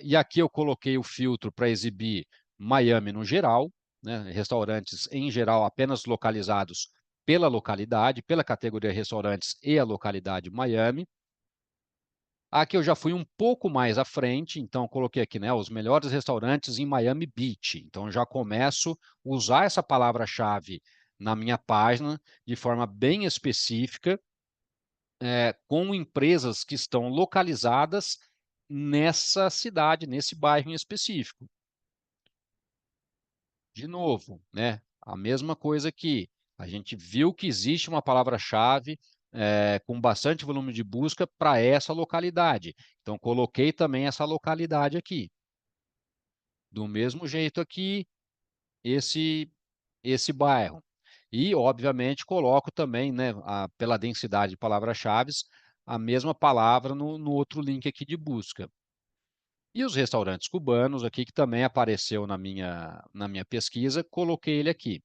E aqui eu coloquei o filtro para exibir Miami no geral, né? Restaurantes em geral apenas localizados pela localidade, pela categoria restaurantes e a localidade Miami. Aqui eu já fui um pouco mais à frente, então coloquei aqui, né, os melhores restaurantes em Miami Beach. Então já começo a usar essa palavra-chave na minha página de forma bem específica, com empresas que estão localizadas nessa cidade, nesse bairro em específico. De novo, né, a mesma coisa aqui. A gente viu que existe uma palavra-chave com bastante volume de busca para essa localidade. Então, coloquei também essa localidade aqui. Do mesmo jeito aqui, esse bairro. E, obviamente, coloco também, né, pela densidade de palavras-chave, a mesma palavra no outro link aqui de busca. E os restaurantes cubanos aqui, que também apareceu na minha pesquisa, coloquei ele aqui.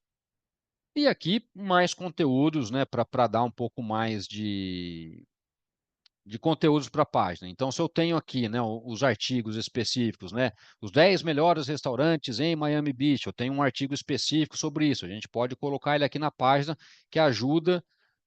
E aqui mais conteúdos, né, para dar um pouco mais de conteúdos para a página. Então, se eu tenho aqui, né, os artigos específicos, né, os 10 melhores restaurantes em Miami Beach, eu tenho um artigo específico sobre isso. A gente pode colocar ele aqui na página, que ajuda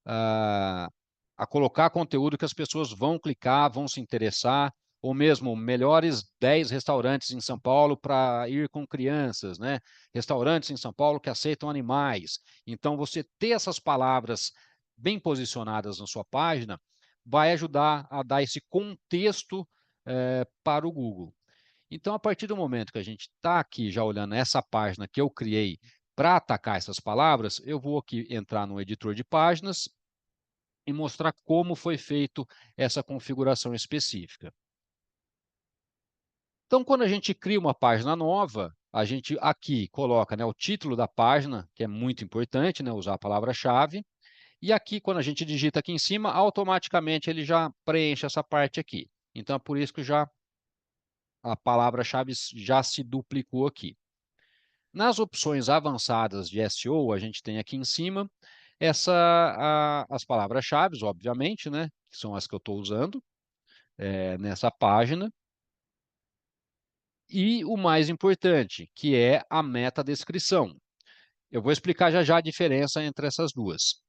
a colocar conteúdo que as pessoas vão clicar, vão se interessar, ou mesmo melhores 10 restaurantes em São Paulo para ir com crianças, né? Restaurantes em São Paulo que aceitam animais. Então, você ter essas palavras bem posicionadas na sua página vai ajudar a dar esse contexto para o Google. Então, a partir do momento que a gente está aqui já olhando essa página que eu criei para atacar essas palavras, eu vou aqui entrar no editor de páginas e mostrar como foi feito essa configuração específica. Então, quando a gente cria uma página nova, a gente aqui coloca, né, o título da página, que é muito importante, né, usar a palavra-chave, e aqui, quando a gente digita aqui em cima, automaticamente ele já preenche essa parte aqui. Então, é por isso que a palavra-chave já se duplicou aqui. Nas opções avançadas de SEO, a gente tem aqui em cima as palavras-chave, obviamente, né, que são as que eu estou usando nessa página. E o mais importante, que é a metadescrição. Eu vou explicar já já a diferença entre essas duas.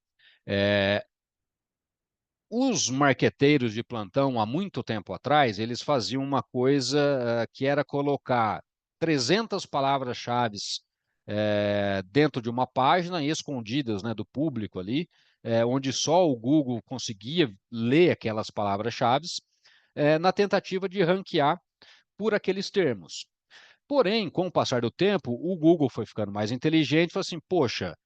Os marqueteiros de plantão, há muito tempo atrás, eles faziam uma coisa que era colocar 300 palavras-chave dentro de uma página, escondidas, né, do público ali, onde só o Google conseguia ler aquelas palavras-chave, na tentativa de ranquear por aqueles termos. Porém, com o passar do tempo, o Google foi ficando mais inteligente e falou assim, poxa,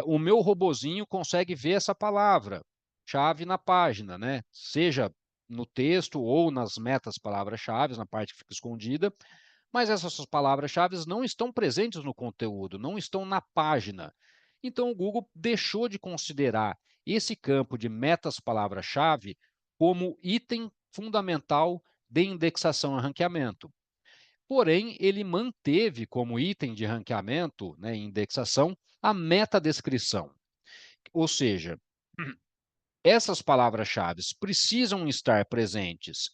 o meu robozinho consegue ver essa palavra-chave na página, né? Seja no texto ou nas metas palavras-chave, na parte que fica escondida, mas essas palavras-chave não estão presentes no conteúdo, não estão na página. Então, o Google deixou de considerar esse campo de metas palavra-chave como item fundamental de indexação e ranqueamento. Porém, ele manteve como item de ranqueamento, né, indexação, a metadescrição. Ou seja, essas palavras-chave precisam estar presentes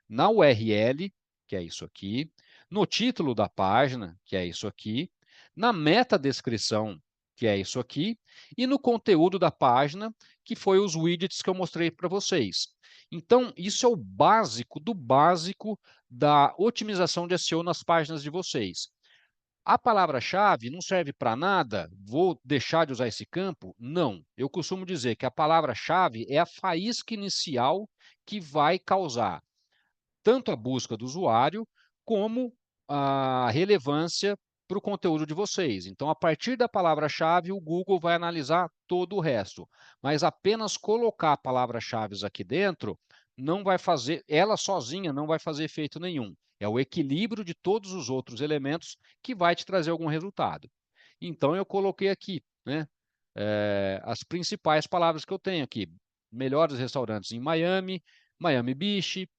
na URL, que é isso aqui, no título da página, que é isso aqui, na metadescrição, que é isso aqui, e no conteúdo da página, que foi os widgets que eu mostrei para vocês. Então, isso é o básico do básico da otimização de SEO nas páginas de vocês. A palavra-chave não serve para nada? Vou deixar de usar esse campo? Não. Eu costumo dizer que a palavra-chave é a faísca inicial que vai causar tanto a busca do usuário, como a relevância para o conteúdo de vocês. Então, a partir da palavra-chave, o Google vai analisar todo o resto. Mas apenas colocar palavras-chave aqui dentro não vai fazer, ela sozinha não vai fazer efeito nenhum. É o equilíbrio de todos os outros elementos que vai te trazer algum resultado. Então, eu coloquei aqui, né, as principais palavras que eu tenho aqui. Melhores restaurantes em Miami, Miami Beach,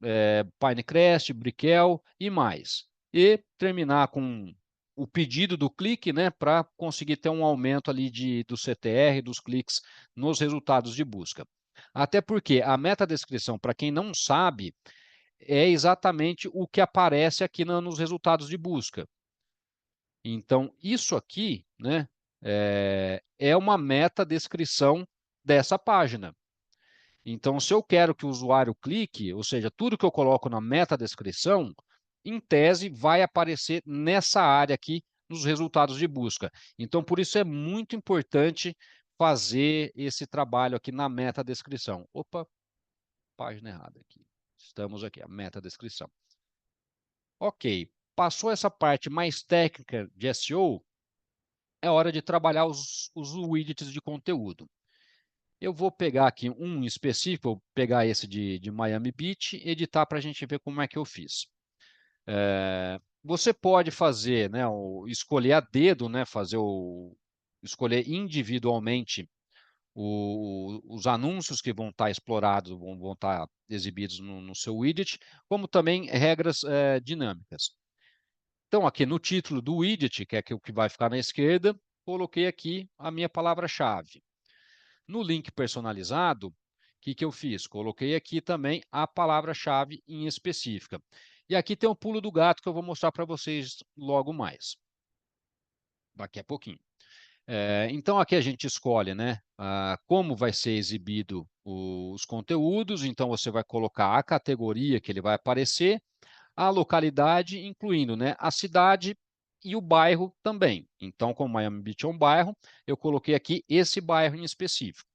Pinecrest, Brickell e mais. E terminar com o pedido do clique, né, para conseguir ter um aumento ali do CTR, dos cliques nos resultados de busca. Até porque a metadescrição, para quem não sabe, é exatamente o que aparece aqui nos resultados de busca. Então, isso aqui, né, é uma metadescrição dessa página. Então, se eu quero que o usuário clique, ou seja, tudo que eu coloco na metadescrição, em tese, vai aparecer nessa área aqui nos resultados de busca. Então, por isso é muito importante fazer esse trabalho aqui na metadescrição. Opa, página errada aqui. Estamos aqui, a metadescrição. Ok, passou essa parte mais técnica de SEO, é hora de trabalhar os widgets de conteúdo. Eu vou pegar aqui um específico, vou pegar esse de Miami Beach, editar para a gente ver como é que eu fiz. Você pode fazer, né, escolher a dedo, né, escolher individualmente os anúncios que vão estar explorados, vão estar exibidos no seu widget, como também regras dinâmicas. Então, aqui no título do widget, que é o que vai ficar na esquerda, coloquei aqui a minha palavra-chave. No link personalizado, o que eu fiz? Coloquei aqui também a palavra-chave em específica. E aqui tem o pulo do gato que eu vou mostrar para vocês logo mais, daqui a pouquinho. Então, aqui a gente escolhe, né, como vai ser exibido os conteúdos. Então, você vai colocar a categoria que ele vai aparecer, a localidade, incluindo, né, a cidade e o bairro também. Então, como Miami Beach é um bairro, eu coloquei aqui esse bairro em específico.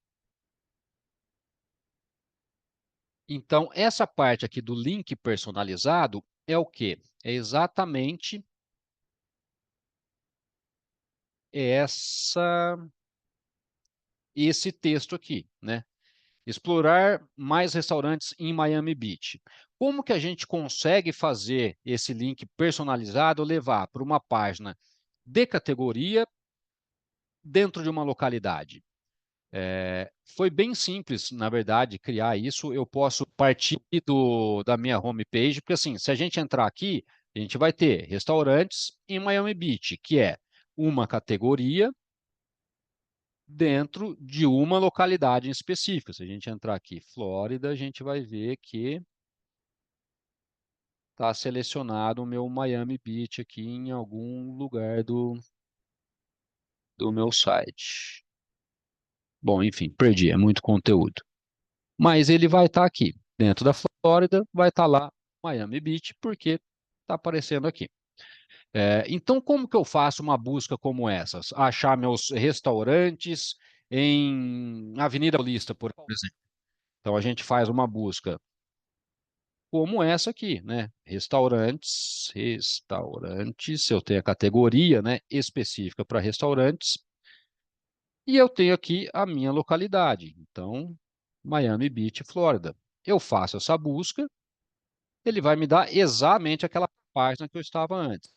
Então, essa parte aqui do link personalizado é o quê? É exatamente esse texto aqui, né? Explorar mais restaurantes em Miami Beach. Como que a gente consegue fazer esse link personalizado levar para uma página de categoria dentro de uma localidade? Foi bem simples, na verdade, criar isso. Eu posso partir da minha homepage, porque assim, se a gente entrar aqui, a gente vai ter restaurantes em Miami Beach, que é uma categoria dentro de uma localidade em específica. Se a gente entrar aqui, Flórida, a gente vai ver que está selecionado o meu Miami Beach aqui em algum lugar do meu site. Bom, enfim, perdi, é muito conteúdo. Mas ele vai estar aqui, dentro da Flórida, vai estar lá Miami Beach, porque está aparecendo aqui. Então, como que eu faço uma busca como essa? Achar meus restaurantes em Avenida Paulista, por exemplo. Então, a gente faz uma busca como essa aqui, né? Restaurantes, eu tenho a categoria, né, específica para restaurantes, e eu tenho aqui a minha localidade. Então, Miami Beach, Flórida. Eu faço essa busca, ele vai me dar exatamente aquela página que eu estava antes.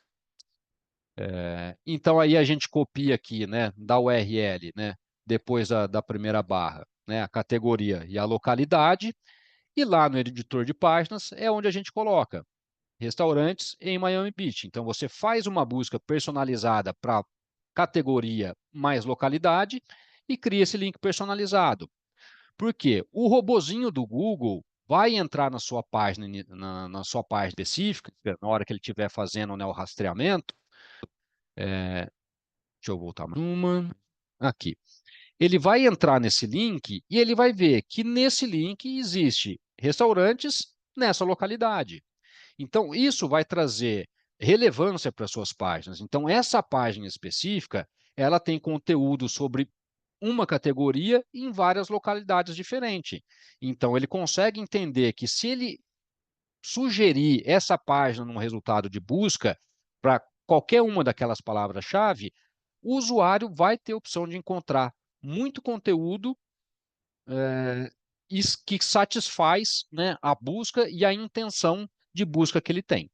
Então, aí a gente copia aqui, né, da URL, né, depois da primeira barra, né, a categoria e a localidade, e lá no editor de páginas é onde a gente coloca restaurantes em Miami Beach. Então, você faz uma busca personalizada para categoria mais localidade e cria esse link personalizado. Por quê? O robozinho do Google vai entrar na sua página, na sua página específica, na hora que ele estiver fazendo, né, o rastreamento. Deixa eu voltar mais uma. Aqui. Ele vai entrar nesse link e ele vai ver que nesse link existe restaurantes nessa localidade. Então, isso vai trazer relevância para suas páginas. Então, essa página específica, ela tem conteúdo sobre uma categoria em várias localidades diferentes. Então, ele consegue entender que se ele sugerir essa página num resultado de busca para qualquer uma daquelas palavras-chave, o usuário vai ter a opção de encontrar muito conteúdo é, que satisfaz, né, a busca e a intenção de busca que ele tem.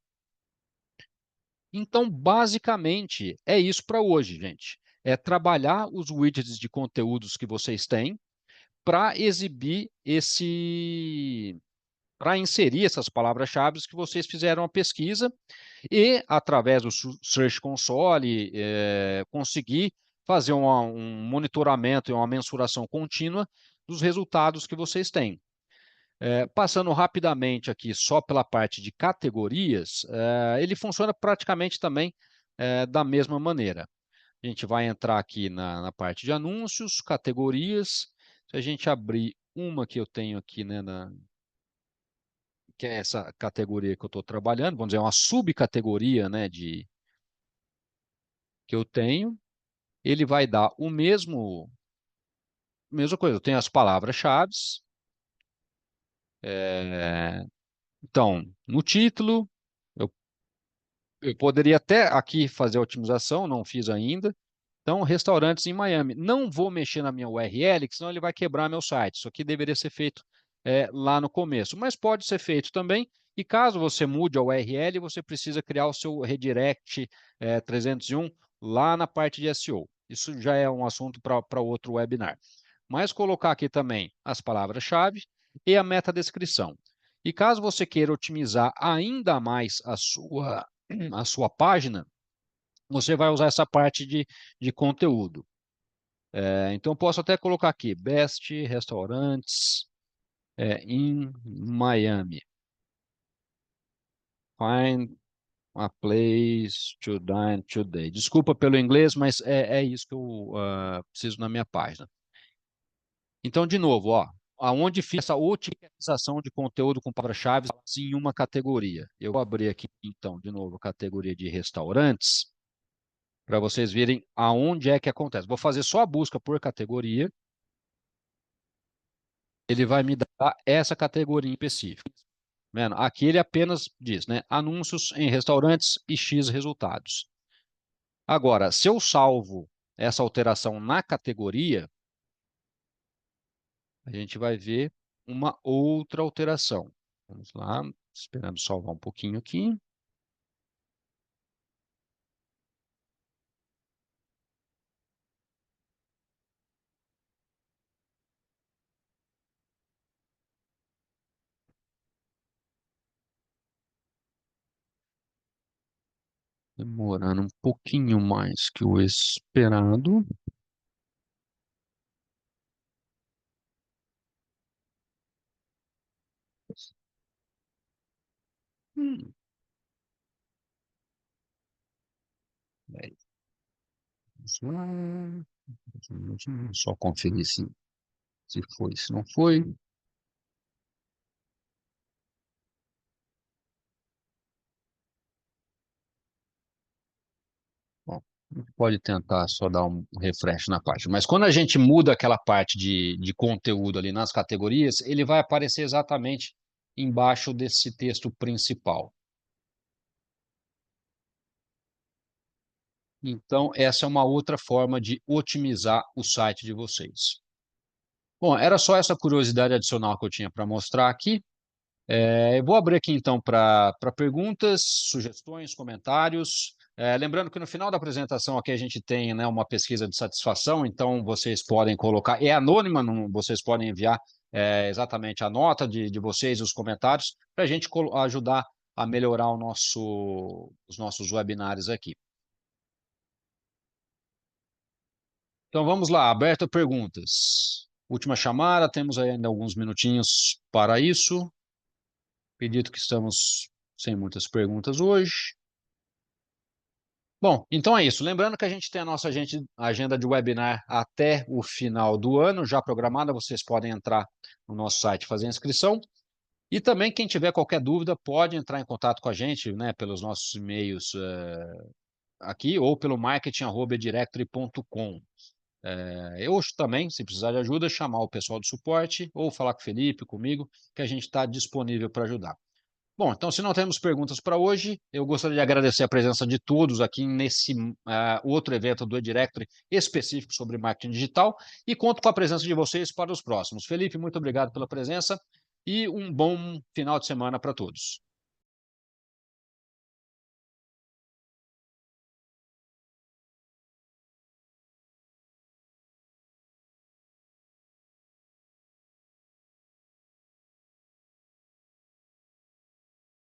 Então, basicamente, é isso para hoje, gente. É trabalhar os widgets de conteúdos que vocês têm para exibir para inserir essas palavras-chave que vocês fizeram a pesquisa e, através do Search Console, conseguir fazer um monitoramento e uma mensuração contínua dos resultados que vocês têm. Passando rapidamente aqui só pela parte de categorias, ele funciona praticamente também da mesma maneira. A gente vai entrar aqui na parte de anúncios, categorias. Se a gente abrir uma que eu tenho aqui, né, que é essa categoria que eu estou trabalhando, vamos dizer, uma subcategoria, né, que eu tenho, ele vai dar mesma coisa. Eu tenho as palavras-chave. Então, no título, eu, eu poderia até aqui fazer a otimização, não fiz ainda. Então, restaurantes em Miami. Não vou mexer na minha URL, que senão ele vai quebrar meu site. Isso aqui deveria ser feito lá no começo, mas pode ser feito também. E caso você mude a URL, você precisa criar o seu redirect 301 lá na parte de SEO. Isso já é um assunto para outro webinar. Mas colocar aqui também as palavras-chave e a metadescrição. E caso você queira otimizar ainda mais a sua página, você vai usar essa parte de conteúdo. Então, eu posso até colocar aqui, Best Restaurantes in Miami. Find a place to dine today. Desculpa pelo inglês, mas é isso que eu preciso na minha página. Então, de novo, ó, aonde fica essa otimização de conteúdo com palavras-chave em uma categoria. Eu vou abrir aqui, então, de novo, a categoria de restaurantes, para vocês verem aonde é que acontece. Vou fazer só a busca por categoria. ele vai me dar essa categoria específica. Vendo? Aqui ele apenas diz, né, anúncios em restaurantes e X resultados. Agora, se eu salvo essa alteração na categoria, a gente vai ver uma outra alteração. Vamos lá, esperando salvar um pouquinho aqui. Demorando um pouquinho mais que o esperado. Hum, é, vamos lá. Só conferir se foi, se não foi. Bom, a gente pode tentar só dar um refresh na parte. Mas quando a gente muda aquela parte de conteúdo ali nas categorias, ele vai aparecer exatamente embaixo desse texto principal. Então, essa é uma outra forma de otimizar o site de vocês. Bom, era só essa curiosidade adicional que eu tinha para mostrar aqui. Eu vou abrir aqui então para perguntas, sugestões, comentários. Lembrando que no final da apresentação aqui a gente tem, né, uma pesquisa de satisfação, então vocês podem colocar, é anônima, vocês podem enviar exatamente a nota de vocês, os comentários, para a gente ajudar a melhorar os nossos webinários aqui. Então vamos lá, aberto a perguntas. Última chamada, temos ainda alguns minutinhos para isso. Acredito que estamos sem muitas perguntas hoje. Bom, então é isso. Lembrando que a gente tem a nossa agenda de webinar até o final do ano, já programada. Vocês podem entrar no nosso site e fazer a inscrição. E também, quem tiver qualquer dúvida, pode entrar em contato com a gente, né, pelos nossos e-mails aqui ou pelo marketing@directory.com. Eu também, se precisar de ajuda, chamar o pessoal do suporte ou falar com o Felipe, comigo, que a gente está disponível para ajudar. Bom, então, se não temos perguntas para hoje, eu gostaria de agradecer a presença de todos aqui nesse outro evento do eDirectory específico sobre marketing digital e conto com a presença de vocês para os próximos. Felipe, muito obrigado pela presença e um bom final de semana para todos.